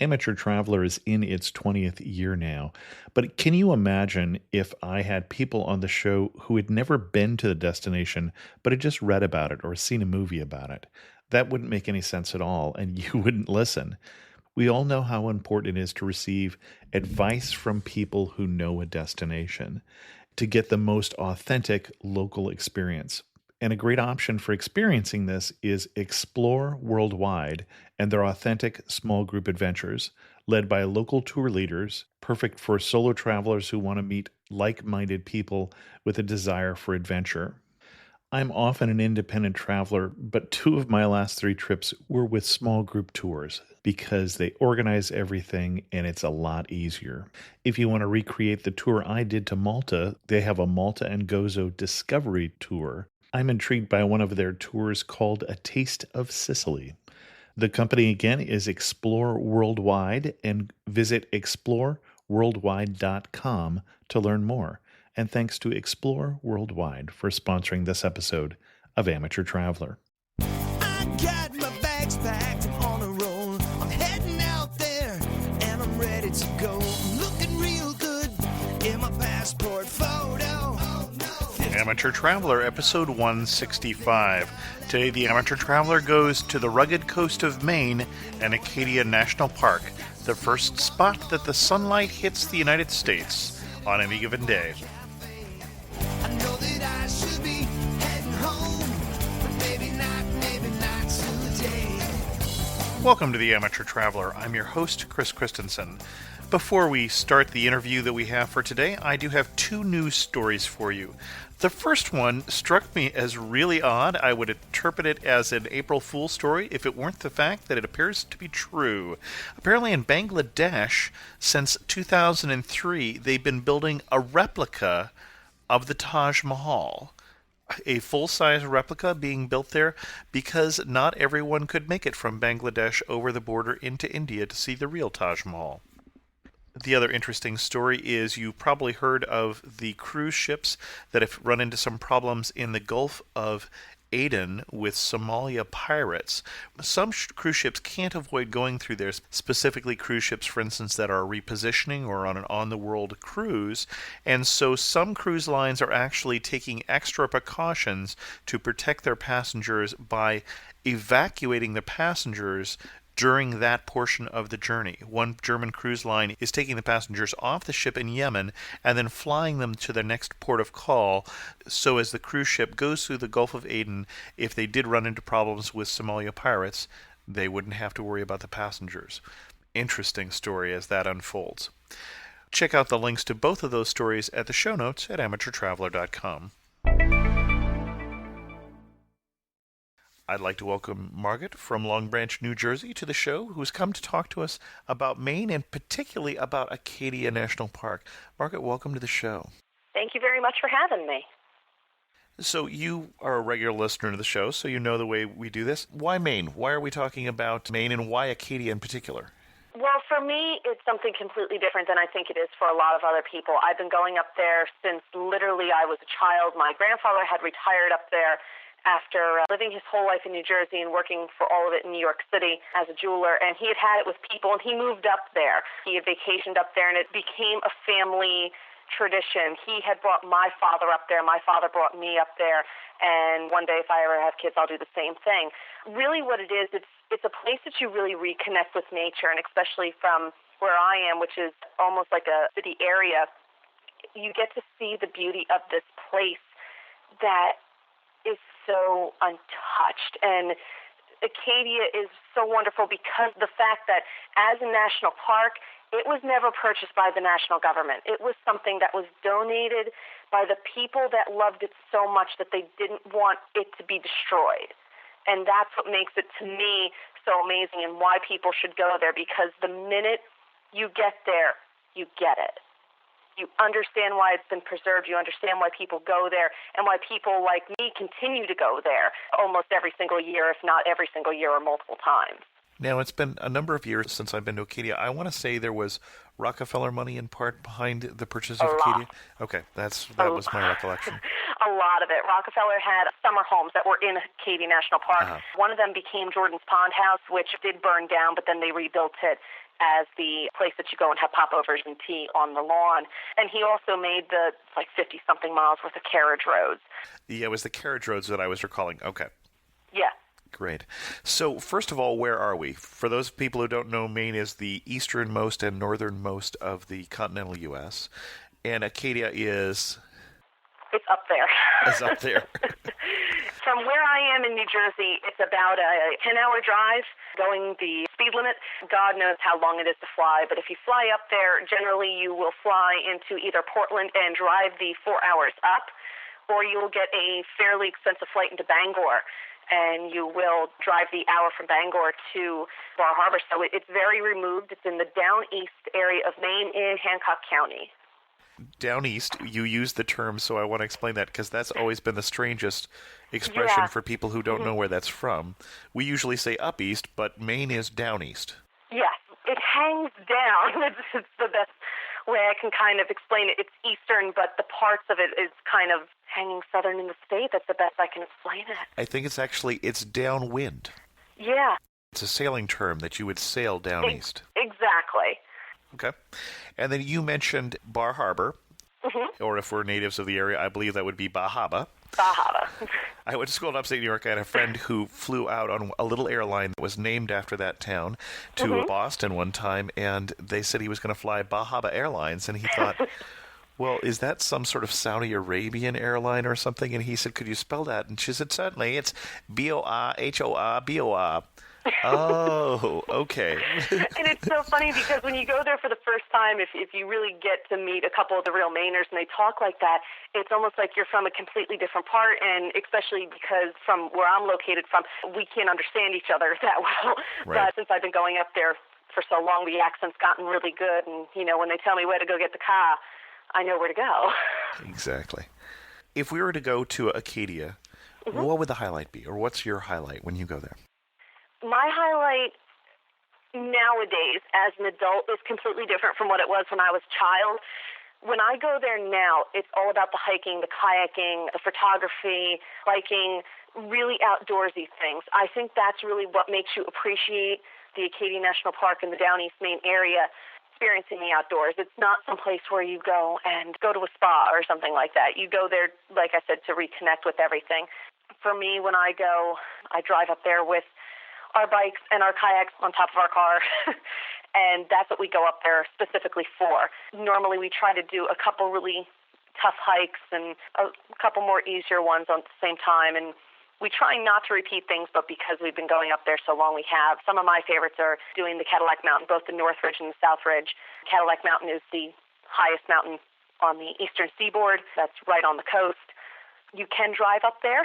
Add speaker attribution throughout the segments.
Speaker 1: Amateur Traveler is in its 20th year now, but can you imagine if I had people on the show who had never been to the destination, but had just read about it or seen a movie about it? That wouldn't make any sense at all, and you wouldn't listen. We all know how important it is to receive advice from people who know a destination to get the most authentic local experience. And a great option for experiencing this is Explore Worldwide and their authentic small group adventures, led by local tour leaders, perfect for solo travelers who want to meet like minded people with a desire for adventure. I'm often an independent traveler, but two of my last three trips were with small group tours because they organize everything and it's a lot easier. If you want to recreate the tour I did to Malta, they have a Malta and Gozo Discovery Tour. I'm intrigued by one of their tours called A Taste of Sicily. The company again is Explore Worldwide, and visit exploreworldwide.com to learn more. And thanks to Explore Worldwide for sponsoring this episode of Amateur Traveler.
Speaker 2: I got my bags packed, I'm on a roll. I'm heading out there and I'm ready to go. I'm looking real good in my passport photo. Oh, no.
Speaker 3: Amateur Traveler, episode 165. Today, the Amateur Traveler goes to the rugged coast of Maine and Acadia National Park, the first spot that the sunlight hits the United States on any given day.
Speaker 2: I know that I should be heading home, but maybe not today.
Speaker 3: Welcome to the Amateur Traveler. I'm your host, Chris Christensen. Before we start the interview that we have for today, I do have two news stories for you. The first one struck me as really odd. I would interpret it as an April Fool's story if it weren't the fact that it appears to be true. Apparently in Bangladesh, since 2003, they've been building a replica of the Taj Mahal. A full-size replica being built there because not everyone could make it from Bangladesh over the border into India to see the real Taj Mahal. The other interesting story is you probably heard of the cruise ships that have run into some problems in the Gulf of Aden with Somalia pirates. Some cruise ships can't avoid going through there, specifically cruise ships, for instance, that are repositioning or on an on-the-world cruise, and so some cruise lines are actually taking extra precautions to protect their passengers by evacuating the passengers during that portion of the journey. One German cruise line is taking the passengers off the ship in Yemen and then flying them to their next port of call, so as the cruise ship goes through the Gulf of Aden, if they did run into problems with Somalia pirates, they wouldn't have to worry about the passengers. Interesting story as that unfolds. Check out the links to both of those stories at the show notes at amateurtraveler.com. I'd like to welcome Margot from Long Branch, New Jersey, to the show, who's come to talk to us about Maine and particularly about Acadia National Park. Margot, welcome to the show.
Speaker 4: Thank you very much for having me.
Speaker 3: So you are a regular listener to the show, so you know the way we do this. Why Maine? Why are we talking about Maine, and why Acadia in particular?
Speaker 4: Well, for me, it's something completely different than I think it is for a lot of other people. I've been going up there since literally I was a child. My grandfather had retired up there after living his whole life in New Jersey and working for all of it in New York City as a jeweler, and he had had it with people, and he moved up there. He had vacationed up there, and it became a family tradition. He had brought my father up there. My father brought me up there, and one day if I ever have kids, I'll do the same thing. Really what it is, it's a place that you really reconnect with nature, and especially from where I am, which is almost like a city area, you get to see the beauty of this place that is so untouched. And Acadia is so wonderful because the fact that as a national park, it was never purchased by the national government. It was something that was donated by the people that loved it so much that they didn't want it to be destroyed. And that's what makes it, to me, so amazing and why people should go there, because the minute you get there, you get it. You understand why it's been preserved. You understand why people go there and why people like me continue to go there almost every single year, if not every single year or multiple times.
Speaker 3: Now, it's been a number of years since I've been to Acadia. I want to say there was Rockefeller money in part behind the purchase of Acadia. Okay, that was my recollection.
Speaker 4: A lot of it. Rockefeller had summer homes that were in Acadia National Park. One of them became Jordan's Pond House, which did burn down, but then they rebuilt it. as the place that you go and have popovers and tea on the lawn. And he also made the 50-something miles worth of carriage roads.
Speaker 3: Yeah, it was the carriage roads that I was recalling. Okay.
Speaker 4: Yeah.
Speaker 3: Great. So, first of all, where are we? For those people who don't know, Maine is the easternmost and northernmost of the continental U.S., and Acadia is...
Speaker 4: It's up there.
Speaker 3: Is up there.
Speaker 4: From where I am in New Jersey, it's about a 10-hour drive going the speed limit. God knows how long it is to fly, but if you fly up there, generally you will fly into either Portland and drive the 4 hours up, or you'll get a fairly expensive flight into Bangor, and you will drive the hour from Bangor to Bar Harbor. So it's very removed. It's in the down east area of Maine in Hancock County.
Speaker 3: Down east, you use the term, so I want to explain that, because that's always been the strangest expression for people who don't know where that's from. We usually say up east, but Maine is down east.
Speaker 4: Yes, it hangs down. It's the best way I can kind of explain it. It's eastern, but the parts of it is kind of hanging southern in the state. That's the best I can explain it.
Speaker 3: I think it's downwind.
Speaker 4: Yeah.
Speaker 3: It's a sailing term that you would sail down east.
Speaker 4: Exactly.
Speaker 3: Okay. And then you mentioned Bar Harbor, or if we're natives of the area, I believe that would be Bahaba.
Speaker 4: Bahaba.
Speaker 3: I went to school in upstate New York. I had a friend who flew out on a little airline that was named after that town to Boston one time, and they said he was going to fly Bahaba Airlines, and he thought, well, is that some sort of Saudi Arabian airline or something? And he said, could you spell that? And she said, certainly, it's Borbor. Oh, okay.
Speaker 4: And it's so funny because when you go there for the first time, if you really get to meet a couple of the real Mainers and they talk like that, it's almost like you're from a completely different part, and especially because from where I'm located from, we can't understand each other that well.
Speaker 3: Right.
Speaker 4: But since I've been going up there for so long, the accent's gotten really good, and, when they tell me where to go get the car, I know where to go.
Speaker 3: Exactly. If we were to go to Acadia, what would the highlight be, or what's your highlight when you go there?
Speaker 4: My highlight nowadays as an adult is completely different from what it was when I was a child. When I go there now, it's all about the hiking, the kayaking, the photography, biking, really outdoorsy things. I think that's really what makes you appreciate the Acadia National Park in the Down East Maine area, experiencing the outdoors. It's not some place where you go and go to a spa or something like that. You go there, like I said, to reconnect with everything. For me, when I go, I drive up there with our bikes and our kayaks on top of our car, and that's what we go up there specifically for. Normally we try to do a couple really tough hikes and a couple more easier ones at the same time, and we try not to repeat things, but because we've been going up there so long, we have. Some of my favorites are doing the Cadillac Mountain, both the North Ridge and the South Ridge. Cadillac Mountain is the highest mountain on the eastern seaboard. That's right on the coast. You can drive up there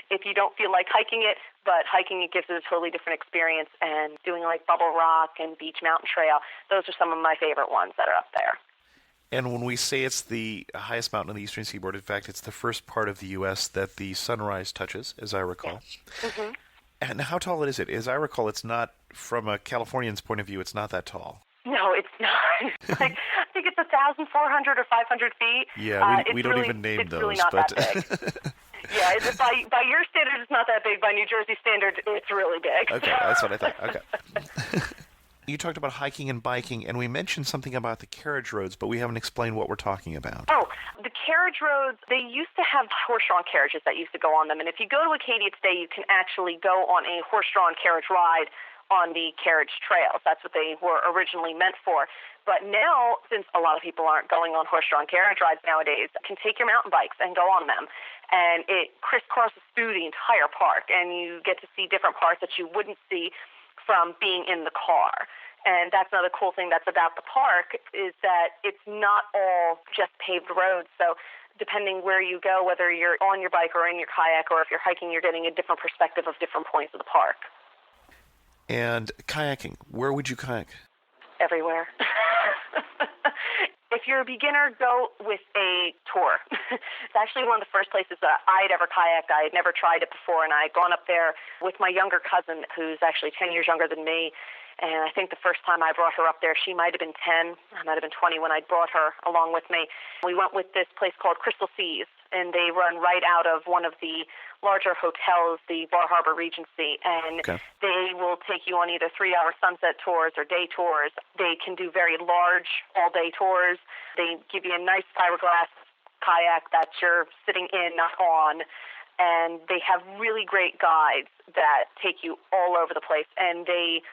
Speaker 4: if you don't feel like hiking it, but hiking it gives it a totally different experience, and doing like Bubble Rock and Beach Mountain Trail, those are some of my favorite ones that are up there.
Speaker 3: And when we say it's the highest mountain on the eastern seaboard, in fact, it's the first part of the U.S. that the sunrise touches, as I recall.
Speaker 4: Mm-hmm.
Speaker 3: And how tall is it? As I recall, it's not, from a Californian's point of view, it's not that tall.
Speaker 4: No, it's not. I think it's 1,400 or 500 feet.
Speaker 3: Yeah, we don't
Speaker 4: really,
Speaker 3: even name
Speaker 4: it's
Speaker 3: those.
Speaker 4: Really not
Speaker 3: but
Speaker 4: that big. Yeah, by your standards, it's not that big. By New Jersey standards, it's really big.
Speaker 3: Okay, that's what I thought. Okay. You talked about hiking and biking, and we mentioned something about the carriage roads, but we haven't explained what we're talking about.
Speaker 4: Oh, the carriage roads, they used to have horse-drawn carriages that used to go on them. And if you go to Acadia today, you can actually go on a horse-drawn carriage ride on the carriage trails. That's what they were originally meant for. But now, since a lot of people aren't going on horse-drawn carriage rides nowadays, you can take your mountain bikes and go on them. And it crisscrosses through the entire park, and you get to see different parts that you wouldn't see from being in the car. And that's another cool thing that's about the park, is that it's not all just paved roads. So depending where you go, whether you're on your bike or in your kayak, or if you're hiking, you're getting a different perspective of different points of the park.
Speaker 3: And kayaking, where would you kayak?
Speaker 4: Everywhere. If you're a beginner, go with a tour. It's actually one of the first places that I'd ever kayaked. I had never tried it before, and I had gone up there with my younger cousin, who's actually 10 years younger than me, And I think the first time I brought her up there, she might have been 10. I might have been 20 when I brought her along with me. We went with this place called Crystal Seas, and they run right out of one of the larger hotels, the Bar Harbor Regency. And they will take you on either 3-hour sunset tours or day tours. They can do very large all-day tours. They give you a nice fiberglass kayak that you're sitting in, not on. And they have really great guides that take you all over the place. And they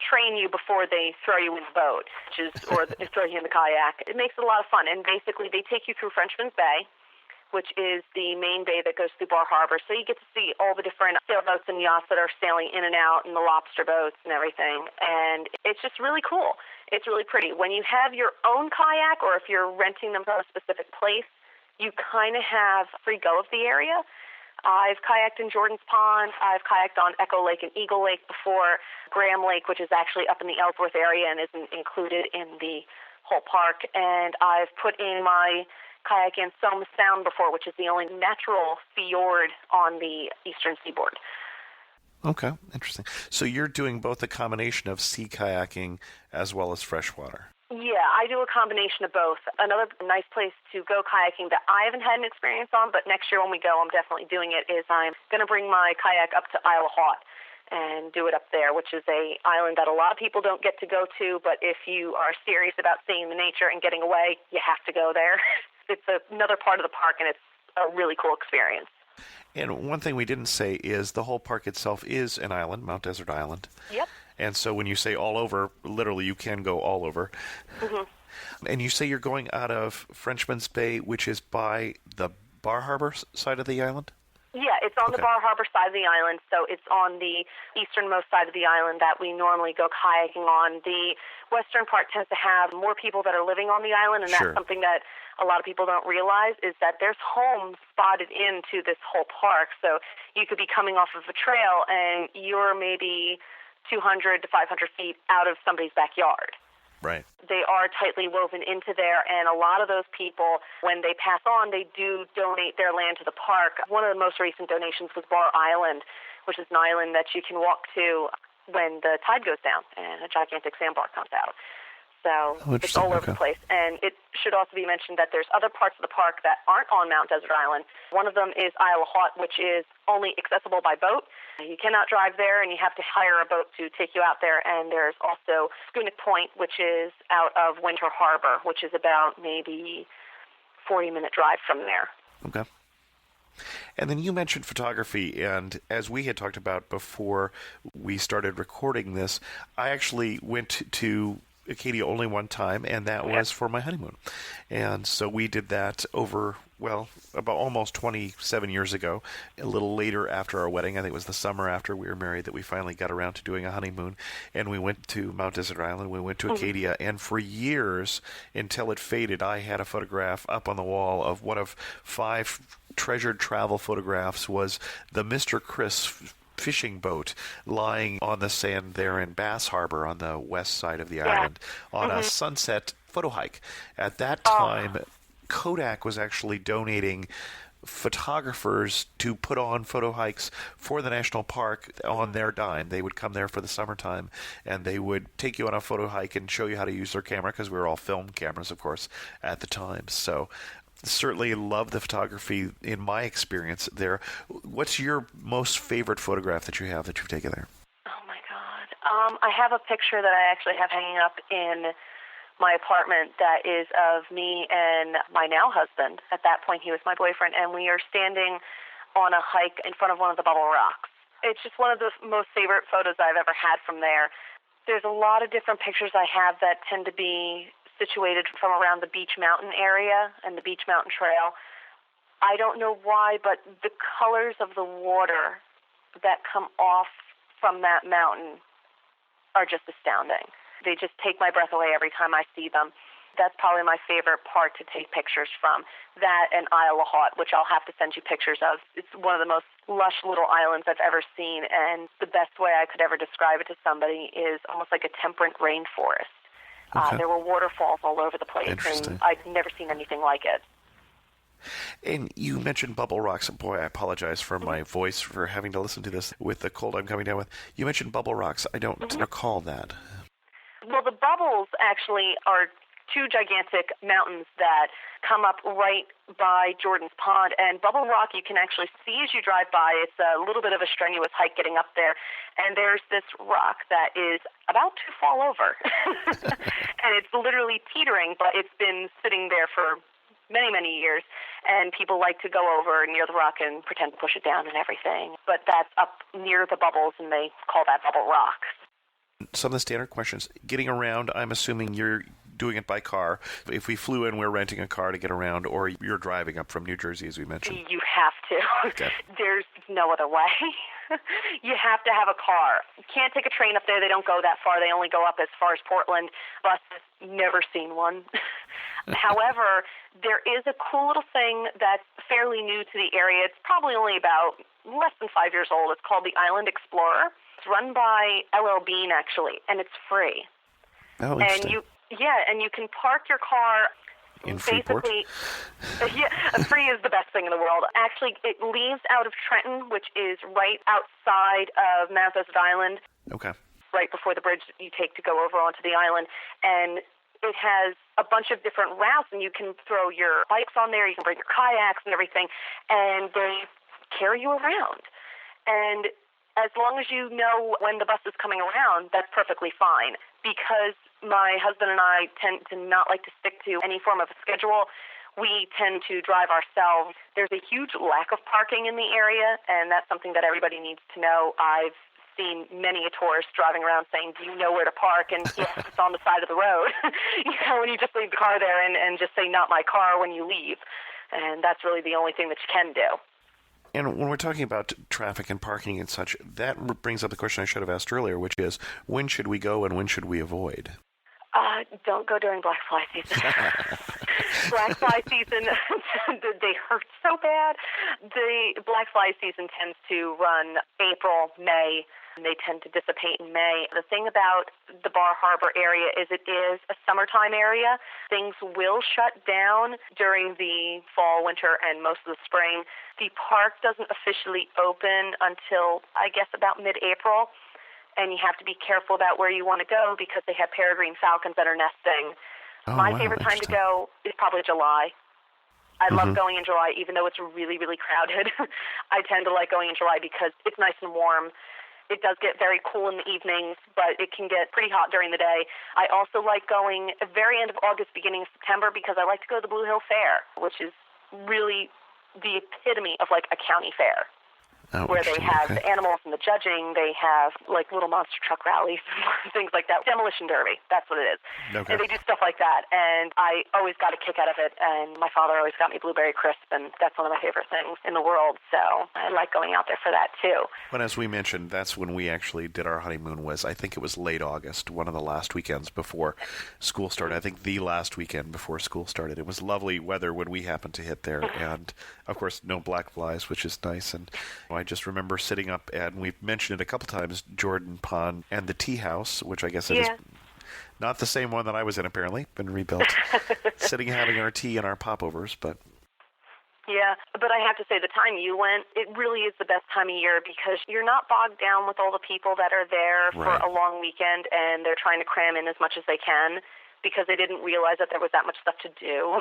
Speaker 4: train you before they throw you in the boat, or throw you in the kayak. It makes it a lot of fun. And basically, they take you through Frenchman's Bay, which is the main bay that goes through Bar Harbor. So you get to see all the different sailboats and yachts that are sailing in and out, and the lobster boats and everything. And it's just really cool. It's really pretty. When you have your own kayak, or if you're renting them from a specific place, you kind of have free go of the area. I've kayaked in Jordan's Pond. I've kayaked on Echo Lake and Eagle Lake before. Graham Lake, which is actually up in the Ellsworth area and isn't included in the whole park. And I've put in my kayak in Soma Sound before, which is the only natural fjord on the eastern seaboard.
Speaker 3: Okay, interesting. So you're doing both a combination of sea kayaking as well as freshwater.
Speaker 4: Yeah, I do a combination of both. Another nice place to go kayaking that I haven't had an experience on, but next year when we go, I'm definitely doing it, is I'm going to bring my kayak up to Isle of Haut and do it up there, which is a island that a lot of people don't get to go to, but if you are serious about seeing the nature and getting away, you have to go there. It's another part of the park, and it's a really cool experience.
Speaker 3: And one thing we didn't say is the whole park itself is an island, Mount Desert Island.
Speaker 4: Yep.
Speaker 3: And so when you say all over, literally you can go all over.
Speaker 4: Mm-hmm.
Speaker 3: And you say you're going out of Frenchman's Bay, which is by the Bar Harbor side of the island?
Speaker 4: Yeah, it's on the Bar Harbor side of the island, so it's on the easternmost side of the island that we normally go kayaking on. The western part tends to have more people that are living on the island, and that's something that a lot of people don't realize, is that there's homes spotted into this whole park. So you could be coming off of a trail, and you're maybe 200 to 500 feet out of somebody's backyard.
Speaker 3: Right.
Speaker 4: They are tightly woven into there, and a lot of those people, when they pass on, they do donate their land to the park. One of the most recent donations was Bar Island, which is an island that you can walk to when the tide goes down and a gigantic sandbar comes out. So it's all over the place. And it should also be mentioned that there's other parts of the park that aren't on Mount Desert Island. One of them is Isle of Haut, which is only accessible by boat. You cannot drive there, and you have to hire a boat to take you out there. And there's also Schoonic Point, which is out of Winter Harbor, which is about maybe 40-minute drive from there.
Speaker 3: Okay. And then you mentioned photography, and as we had talked about before we started recording this, I actually went to Acadia only one time, and that was for my honeymoon. And so we did that over, well, about almost 27 years ago, a little later after our wedding. I think it was the summer after we were married that we finally got around to doing a honeymoon. And we went to Mount Desert Island, we went to Acadia, and for years, until it faded, I had a photograph up on the wall of one of 5 treasured travel photographs, was the Mr. Chris fishing boat lying on the sand there in Bass Harbor on the west side of the island on a sunset photo hike. At that time, Kodak was actually donating photographers to put on photo hikes for the national park on their dime. They would come there for the summertime, and they would take you on a photo hike and show you how to use their camera, because we were all film cameras, of course, at the time. So certainly love the photography in my experience there. What's your most favorite photograph that you have that you've taken there?
Speaker 4: Oh, my God. I have a picture that I actually have hanging up in my apartment that is of me and my now husband. At that point, he was my boyfriend, and we are standing on a hike in front of one of the bubble rocks. It's just one of the most favorite photos I've ever had from there. There's a lot of different pictures I have that tend to be situated from around the Beach Mountain area and the Beach Mountain Trail. I don't know why, but the colors of the water that come off from that mountain are just astounding. They just take my breath away every time I see them. That's probably my favorite part to take pictures from. That and Isle of Haut, which I'll have to send you pictures of. It's one of the most lush little islands I've ever seen, and the best way I could ever describe it to somebody is almost like a temperate rainforest. There were waterfalls all over the place, and I've never seen anything like it.
Speaker 3: And you mentioned Bubble Rocks. Boy, I apologize for my voice for having to listen to this with the cold I'm coming down with. You mentioned Bubble Rocks. I don't recall that.
Speaker 4: Well, the bubbles actually are two gigantic mountains that come up right by Jordan's Pond. And Bubble Rock you can actually see as you drive by. It's a little bit of a strenuous hike getting up there. And there's this rock that is about to fall over. And it's literally teetering, but it's been sitting there for many, many years. And people like to go over near the rock and pretend to push it down and everything. But that's up near the bubbles, and they call that Bubble Rock.
Speaker 3: Some of the standard questions. Getting around, I'm assuming you're doing it by car. If we flew in, we're renting a car to get around, or you're driving up from New Jersey, as we mentioned.
Speaker 4: You have to.
Speaker 3: Okay.
Speaker 4: There's no other way. You have to have a car. You can't take a train up there. They don't go that far. They only go up as far as Portland. Buses, never seen one. However, there is a cool little thing that's fairly new to the area. It's probably only about less than 5 years old. It's called the Island Explorer. It's run by LL Bean, actually, and it's free.
Speaker 3: Oh, interesting.
Speaker 4: And you can park your car
Speaker 3: in Freeport?
Speaker 4: basically. Free is the best thing in the world. Actually, it leaves out of Trenton, which is right outside of Massasoit Island.
Speaker 3: Okay.
Speaker 4: Right before the bridge you take to go over onto the island. And it has a bunch of different routes, and you can throw your bikes on there. You can bring your kayaks and everything, and they carry you around. And as long as you know when the bus is coming around, that's perfectly fine. Because my husband and I tend to not like to stick to any form of a schedule, we tend to drive ourselves. There's a huge lack of parking in the area, and that's something that everybody needs to know. I've seen many a tourist driving around saying, do you know where to park? And yes, it's on the side of the road. When you just leave the car there and just say, not my car, when you leave. And that's really the only thing that you can do.
Speaker 3: And when we're talking about traffic and parking and such, that brings up the question I should have asked earlier, which is, when should we go and when should we avoid?
Speaker 4: Don't go during black fly season. Black fly season, they hurt so bad. The black fly season tends to run April, May, and they tend to dissipate in May. The thing about the Bar Harbor area is it is a summertime area. Things will shut down during the fall, winter, and most of the spring. The park doesn't officially open until, I guess, about mid-April. And you have to be careful about where you want to go because they have peregrine falcons that are nesting. My favorite time to go is probably July. I love going in July, even though it's really, really crowded. I tend to like going in July because it's nice and warm. It does get very cool in the evenings, but it can get pretty hot during the day. I also like going at the very end of August, beginning of September, because I like to go to the Blue Hill Fair, which is really the epitome of like a county fair. Where they have the animals and the judging, they have like little monster truck rallies and things like that. Demolition derby, that's what it is. Okay. And they do stuff like that, and I always got a kick out of it, and my father always got me blueberry crisp, and that's one of my favorite things in the world, so I like going out there for that too.
Speaker 3: But as we mentioned, that's when we actually did our honeymoon I think it was late August, one of the last weekends before school started. I think the last weekend before school started. It was lovely weather when we happened to hit there, and of course no black flies, which is nice, and I just remember sitting up at, and we've mentioned it a couple times, Jordan Pond and the tea house, which I guess is not the same one that I was in, apparently, been rebuilt. Sitting having our tea and our popovers, but...
Speaker 4: Yeah, but I have to say the time you went, it really is the best time of year because you're not bogged down with all the people that are there for a long weekend and they're trying to cram in as much as they can because they didn't realize that there was that much stuff to do,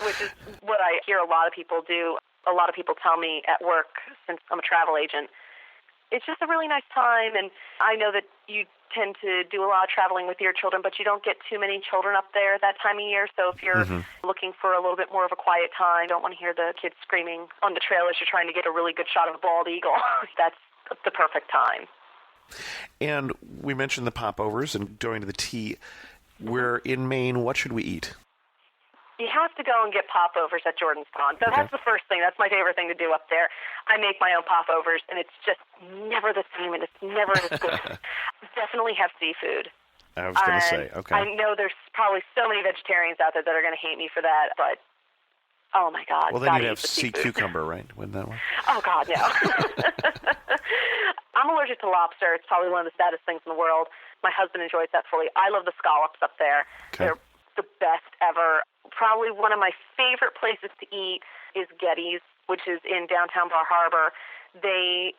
Speaker 4: which is what I hear a lot of people do. A lot of people tell me at work, since I'm a travel agent, it's just a really nice time. And I know that you tend to do a lot of traveling with your children, but you don't get too many children up there that time of year. So if you're looking for a little bit more of a quiet time, don't want to hear the kids screaming on the trail as you're trying to get a really good shot of a bald eagle, that's the perfect time.
Speaker 3: And we mentioned the popovers and going to the tea. We're in Maine. What should we eat?
Speaker 4: You have to go and get popovers at Jordan's Pond. So that's the first thing. That's my favorite thing to do up there. I make my own popovers, and it's just never the same, and it's never as good. Definitely have seafood.
Speaker 3: I was going to say, okay.
Speaker 4: I know there's probably so many vegetarians out there that are going to hate me for that, but oh my God.
Speaker 3: Well, then you'd have sea cucumber, right? Wouldn't that one?
Speaker 4: Oh, God, no. I'm allergic to lobster. It's probably one of the saddest things in the world. My husband enjoys that fully. I love the scallops up there.
Speaker 3: Okay.
Speaker 4: They're the best ever. Probably one of my favorite places to eat is Getty's, which is in downtown Bar Harbor. They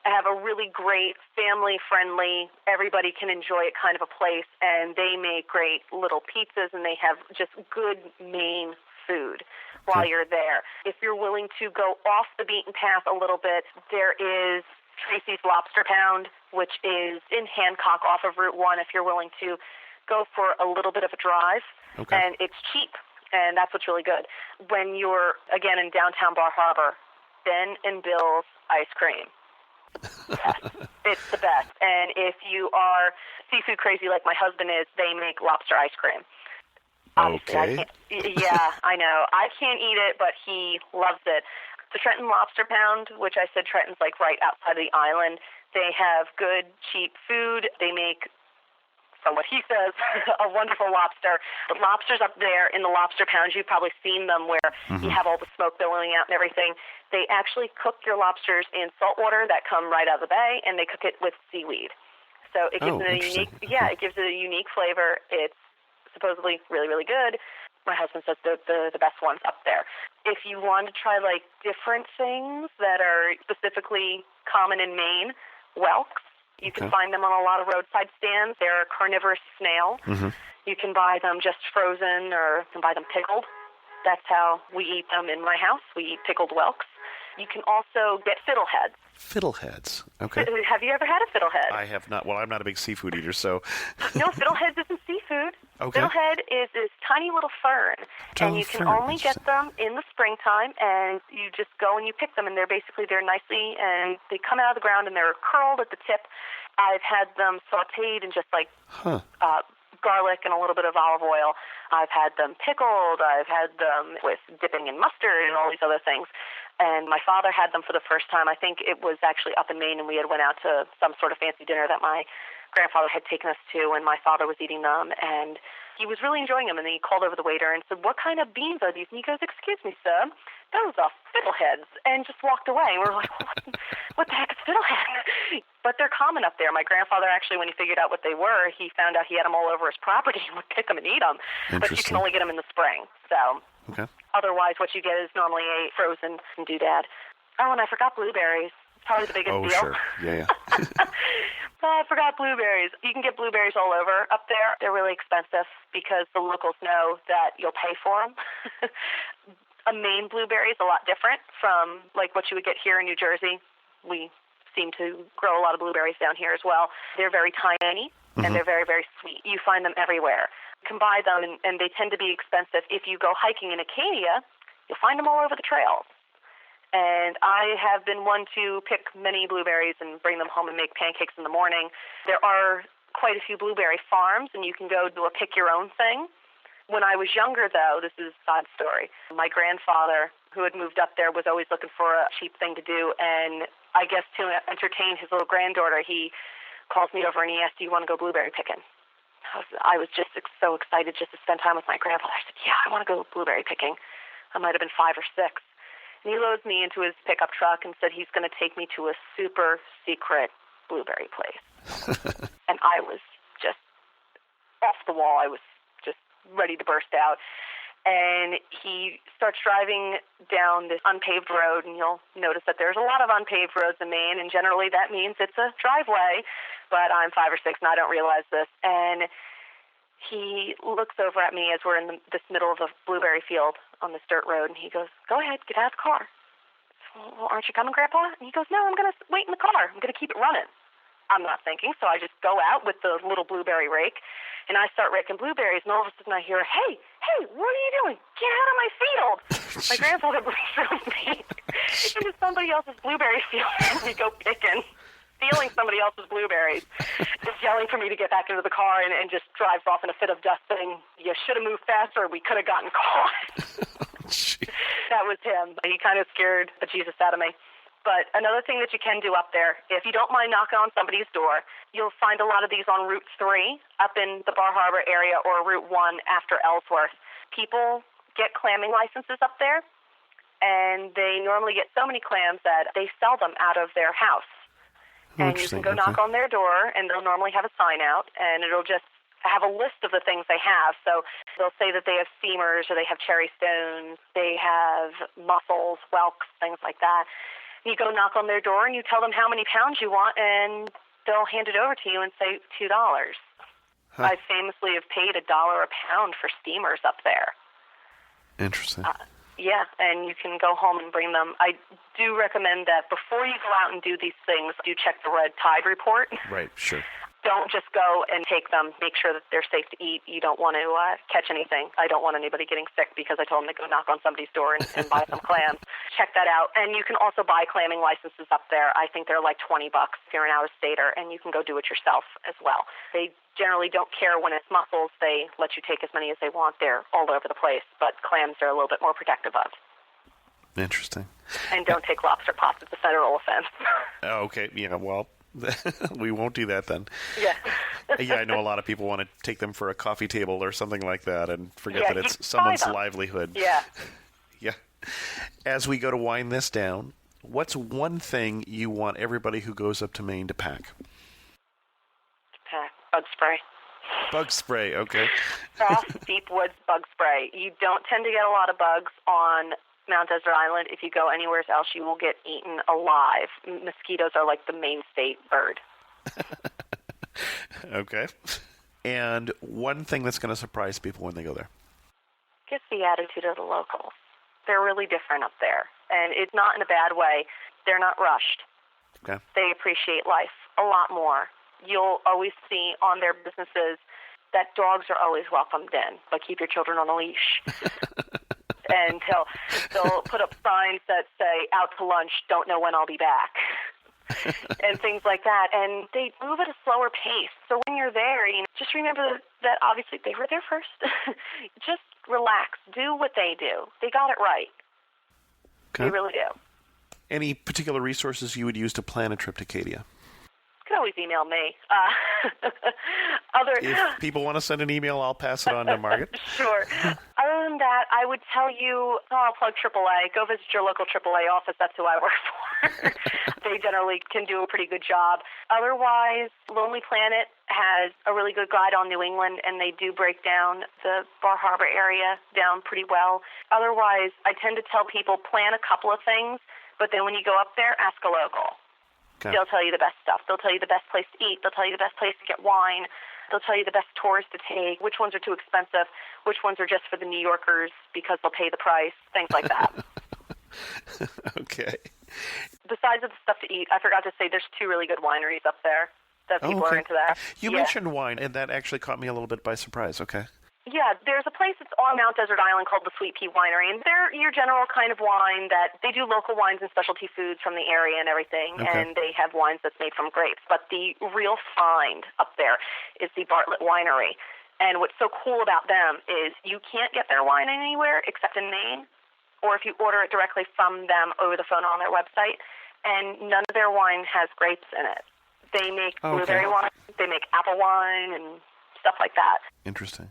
Speaker 4: have a really great family-friendly, everybody can enjoy it kind of a place, and they make great little pizzas, and they have just good Maine food while you're there. If you're willing to go off the beaten path a little bit, there is Tracy's Lobster Pound, which is in Hancock off of Route 1 if you're willing to go for a little bit of a drive, and it's cheap, and that's what's really good. When you're, again, in downtown Bar Harbor, Ben and Bill's ice cream. Yes, it's the best. And if you are seafood crazy like my husband is, they make lobster ice cream.
Speaker 1: Okay.
Speaker 4: I know. I can't eat it, but he loves it. The Trenton Lobster Pound, which I said Trenton's like right outside of the island, they have good, cheap food. They make, from what he says, a wonderful lobster. The lobsters up there in the Lobster Pound, you've probably seen them where you have all the smoke billowing out and everything. They actually cook your lobsters in salt water that come right out of the bay, and they cook it with seaweed. So it gives it a unique, it gives it a unique flavor. It's supposedly really, really good. My husband says the best ones up there. If you want to try like different things that are specifically common in Maine, whelks. You can find them on a lot of roadside stands. They're a carnivorous snail. You can buy them just frozen, or you can buy them pickled. That's how we eat them in my house. We eat pickled whelks. You can also get fiddleheads.
Speaker 3: Fiddleheads. Okay.
Speaker 4: Have you ever had a fiddlehead?
Speaker 3: I have not. Well, I'm not a big seafood eater, so.
Speaker 4: No, fiddleheads isn't seafood.
Speaker 3: Okay.
Speaker 4: Fiddlehead is this tiny little fern, and you can only get them in the springtime, and you just go and you pick them, and they're nicely, and they come out of the ground, and they're curled at the tip. I've had them sautéed in just like garlic and a little bit of olive oil. I've had them pickled. I've had them with dipping in mustard and all these other things. And my father had them for the first time. I think it was actually up in Maine, and we had went out to some sort of fancy dinner that my grandfather had taken us to, and my father was eating them, and he was really enjoying them. And then he called over the waiter and said, "What kind of beans are these?" And he goes, "Excuse me, sir, those are fiddleheads," and just walked away. And we're like, what the heck is fiddlehead? But they're common up there. My grandfather actually, when he figured out what they were, he found out he had them all over his property and would pick them and eat them. But you can only get them in the spring. So otherwise, what you get is normally a frozen doodad. Oh, and I forgot blueberries. Probably the biggest deal.
Speaker 3: Oh, sure. Yeah.
Speaker 4: Oh, I forgot blueberries. You can get blueberries all over up there. They're really expensive because the locals know that you'll pay for them. A Maine blueberry is a lot different from like what you would get here in New Jersey. We seem to grow a lot of blueberries down here as well. They're very tiny, and they're very, very sweet. You find them everywhere. You can buy them, and they tend to be expensive. If you go hiking in Acadia, you'll find them all over the trails. And I have been one to pick many blueberries and bring them home and make pancakes in the morning. There are quite a few blueberry farms, and you can go do a pick-your-own thing. When I was younger, though, this is a sad story, my grandfather, who had moved up there, was always looking for a cheap thing to do, and I guess to entertain his little granddaughter, he calls me over and he asks, "Do you want to go blueberry picking?" I was just so excited just to spend time with my grandfather. I said, "Yeah, I want to go blueberry picking." I might have been 5 or 6. And he loads me into his pickup truck and said he's going to take me to a super secret blueberry place. And I was just off the wall. I was just ready to burst out. And he starts driving down this unpaved road, and you'll notice that there's a lot of unpaved roads in Maine, and generally that means it's a driveway. But I'm 5 or 6, and I don't realize this. And he looks over at me as we're in this middle of a blueberry field on this dirt road, and he goes, "Go ahead, get out of the car." "Well, aren't you coming, Grandpa?" And he goes, "No, I'm going to wait in the car. I'm going to keep it running." I'm not thinking, so I just go out with the little blueberry rake, and I start raking blueberries, and all of a sudden I hear, hey, what are you doing? Get out of my field. My grandfather throws me into somebody else's blueberry field, and we go picking, stealing somebody else's blueberries, just yelling for me to get back into the car, and just drives off in a fit of dust saying, "You should have moved faster, we could have gotten caught." That was him. He kind of scared the Jesus out of me. But another thing that you can do up there, if you don't mind knocking on somebody's door, you'll find a lot of these on Route 3 up in the Bar Harbor area, or Route 1 after Ellsworth. People get clamming licenses up there, and they normally get so many clams that they sell them out of their house. And you can go knock on their door, and they'll normally have a sign out, and it'll just have a list of the things they have. So they'll say that they have steamers or they have cherry stones, they have mussels, whelks, things like that. You go knock on their door and you tell them how many pounds you want, and they'll hand it over to you and say $2. I famously have paid $1 a pound for steamers up there.
Speaker 3: Interesting.
Speaker 4: Yeah, and you can go home and bring them. I do recommend that before you go out and do these things, do check the red tide report.
Speaker 3: Right, sure.
Speaker 4: Don't just go and take them. Make sure that they're safe to eat. You don't want to catch anything. I don't want anybody getting sick because I told them to go knock on somebody's door and buy some clams. Check that out. And you can also buy clamming licenses up there. I think they're like $20 if you're an out-of-stater, and you can go do it yourself as well. They generally don't care when it's mussels. They let you take as many as they want. They're all over the place, but clams are a little bit more protective of.
Speaker 3: Interesting.
Speaker 4: And don't take lobster pots. It's a federal offense.
Speaker 3: Oh, okay. Yeah, well, we won't do that then.
Speaker 4: Yeah.
Speaker 3: Yeah, I know a lot of people want to take them for a coffee table or something like that and forget that it's
Speaker 4: you
Speaker 3: someone's
Speaker 4: buy them.
Speaker 3: livelihood.
Speaker 4: Yeah.
Speaker 3: Yeah. As we go to wind this down, what's one thing you want everybody who goes up to Maine to pack?
Speaker 4: Bug spray.
Speaker 3: Bug spray, okay.
Speaker 4: Frost Deep Woods bug spray. You don't tend to get a lot of bugs on Mount Desert Island. If you go anywhere else, you will get eaten alive. Mosquitoes are like the mainstay bird.
Speaker 3: Okay. And one thing that's going to surprise people when they go there?
Speaker 4: Just the attitude of the locals. They're really different up there. And it's not in a bad way. They're not rushed.
Speaker 3: Okay.
Speaker 4: They appreciate life a lot more. You'll always see on their businesses that dogs are always welcomed in, but keep your children on a leash. And they'll put up signs that say, out to lunch, don't know when I'll be back. And things like that. And they move at a slower pace. So when you're there, just remember that obviously they were there first. Just relax. Do what they do. They got it right.
Speaker 3: Okay.
Speaker 4: They really do.
Speaker 3: Any particular resources you would use to plan a trip to Acadia?
Speaker 4: You can always email me.
Speaker 3: If people want to send an email, I'll pass it on to Margot.
Speaker 4: Sure. Other than that, I would tell you, I'll plug AAA. Go visit your local AAA office. That's who I work for. They generally can do a pretty good job. Otherwise, Lonely Planet has a really good guide on New England, and they do break down the Bar Harbor area down pretty well. Otherwise, I tend to tell people plan a couple of things, but then when you go up there, ask a local.
Speaker 3: Okay.
Speaker 4: They'll tell you the best stuff. They'll tell you the best place to eat. They'll tell you the best place to get wine. They'll tell you the best tours to take, which ones are too expensive, which ones are just for the New Yorkers because they'll pay the price, things like that.
Speaker 3: Okay.
Speaker 4: Besides the stuff to eat, I forgot to say there's 2 really good wineries up there that people are into that.
Speaker 3: You mentioned wine, and that actually caught me a little bit by surprise. Okay.
Speaker 4: Yeah, there's a place that's on Mount Desert Island called the Sweet Pea Winery, and they're your general kind of wine that they do local wines and specialty foods from the area and everything,
Speaker 3: Okay.
Speaker 4: and they have wines that's made from grapes. But the real find up there is the Bartlett Winery. And what's so cool about them is you can't get their wine anywhere except in Maine, or if you order it directly from them over the phone on their website, and none of their wine has grapes in it. They make blueberry wine, they make apple wine, and stuff like that.
Speaker 3: Interesting.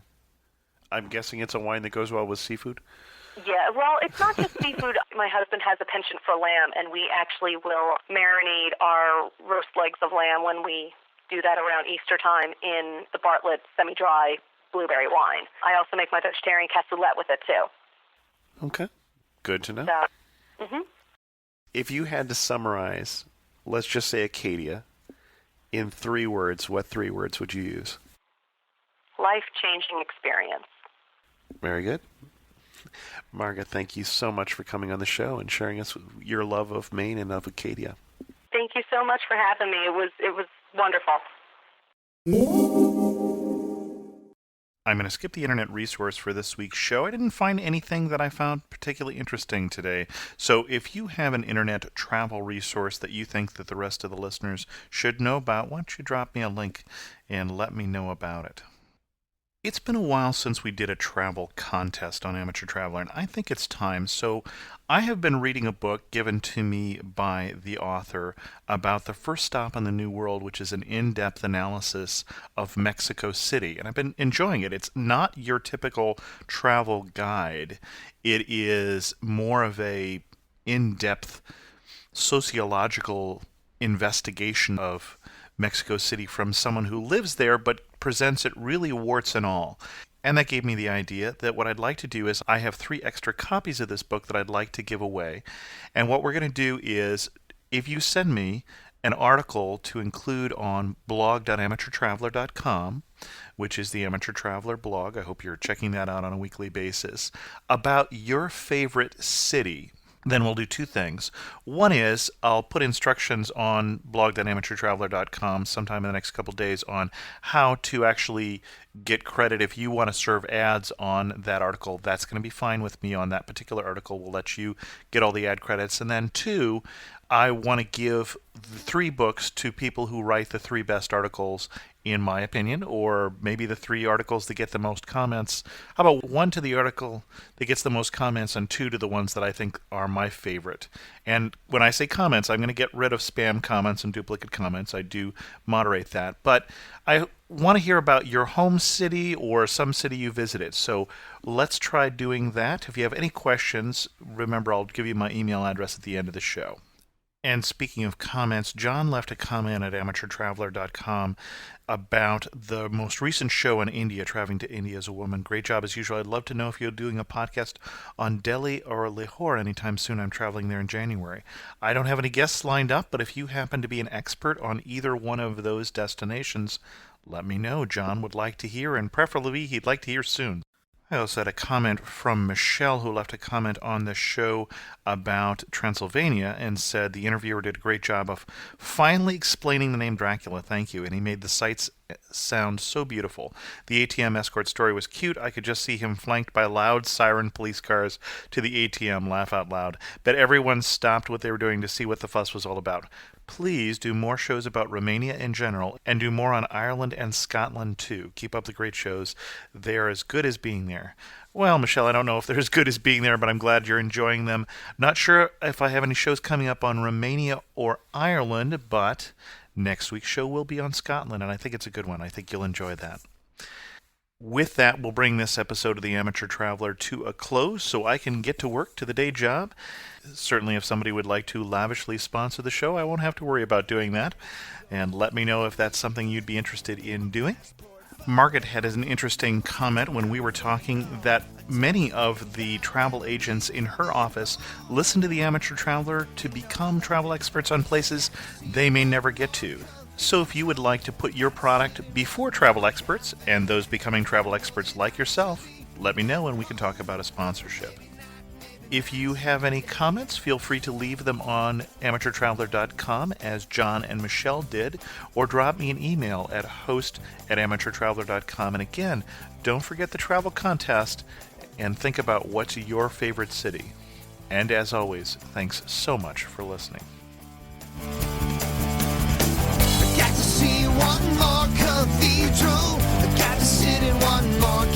Speaker 3: I'm guessing it's a wine that goes well with seafood?
Speaker 4: Yeah, well, it's not just seafood. My husband has a penchant for lamb, and we actually will marinate our roast legs of lamb when we do that around Easter time in the Bartlett semi-dry blueberry wine. I also make my vegetarian cassoulet with it, too.
Speaker 3: Okay. Good to know.
Speaker 4: So,
Speaker 3: If you had to summarize, let's just say Acadia, in 3 words, what 3 words would you use?
Speaker 4: Life-changing experience.
Speaker 3: Very good. Margot, thank you so much for coming on the show and sharing us your love of Maine and of Acadia.
Speaker 4: Thank you so much for having me. It was wonderful.
Speaker 1: I'm going to skip the internet resource for this week's show. I didn't find anything that I found particularly interesting today. So if you have an internet travel resource that you think that the rest of the listeners should know about, why don't you drop me a link and let me know about it. It's been a while since we did a travel contest on Amateur Traveler, and I think it's time. So I have been reading a book given to me by the author about the first stop on the New World, which is an in-depth analysis of Mexico City, and I've been enjoying it. It's not your typical travel guide. It is more of a in-depth sociological investigation of Mexico City from someone who lives there but
Speaker 3: presents it really warts and all. And that gave me the idea that what I'd like to do is I have 3 extra copies of this book that I'd like to give away. And what we're going to do is, if you send me an article to include on blog.amateurtraveler.com, which is the Amateur Traveler blog, I hope you're checking that out on a weekly basis, about your favorite city, then we'll do 2 things. One is I'll put instructions on blog.amateurtraveler.com sometime in the next couple days on how to actually get credit if you want to serve ads on that article. That's going to be fine with me on that particular article. We'll let you get all the ad credits. And then 2, I want to give the 3 books to people who write the 3 best articles, in my opinion, or maybe the 3 articles that get the most comments. How about 1 to the article that gets the most comments and 2 to the ones that I think are my favorite. And when I say comments, I'm going to get rid of spam comments and duplicate comments. I do moderate that. But I want to hear about your home city or some city you visited. So let's try doing that. If you have any questions, remember I'll give you my email address at the end of the show. And speaking of comments, John left a comment at amateurtraveler.com about the most recent show in India, traveling to India as a woman. Great job as usual. I'd love to know if you're doing a podcast on Delhi or Lahore anytime soon. I'm traveling there in January. I don't have any guests lined up, but if you happen to be an expert on either one of those destinations, let me know. John would like to hear, and preferably he'd like to hear soon. I also had a comment from Michelle, who left a comment on the show about Transylvania and said the interviewer did a great job of finally explaining the name Dracula. Thank you. And he made the sights sound so beautiful. The ATM escort story was cute. I could just see him flanked by loud siren police cars to the ATM. Laugh out loud. Bet everyone stopped what they were doing to see what the fuss was all about. Please do more shows about Romania in general, and do more on Ireland and Scotland too. Keep up the great shows. They are as good as being there. Well, Michelle, I don't know if they're as good as being there, but I'm glad you're enjoying them. Not sure if I have any shows coming up on Romania or Ireland, but next week's show will be on Scotland, and I think it's a good one. I think you'll enjoy that. With that, we'll bring this episode of The Amateur Traveler to a close so I can get to work to the day job. Certainly, if somebody would like to lavishly sponsor the show, I won't have to worry about doing that. And let me know if that's something you'd be interested in doing. Margot had an interesting comment when we were talking that many of the travel agents in her office listen to The Amateur Traveler to become travel experts on places they may never get to. So if you would like to put your product before travel experts and those becoming travel experts like yourself, let me know and we can talk about a sponsorship. If you have any comments, feel free to leave them on amateurtraveler.com as John and Michelle did, or drop me an email at host@amateurtraveler.com. And again, don't forget the travel contest and think about what's your favorite city. And as always, thanks so much for listening.
Speaker 2: Got to see one more cathedral. Got to sit in one more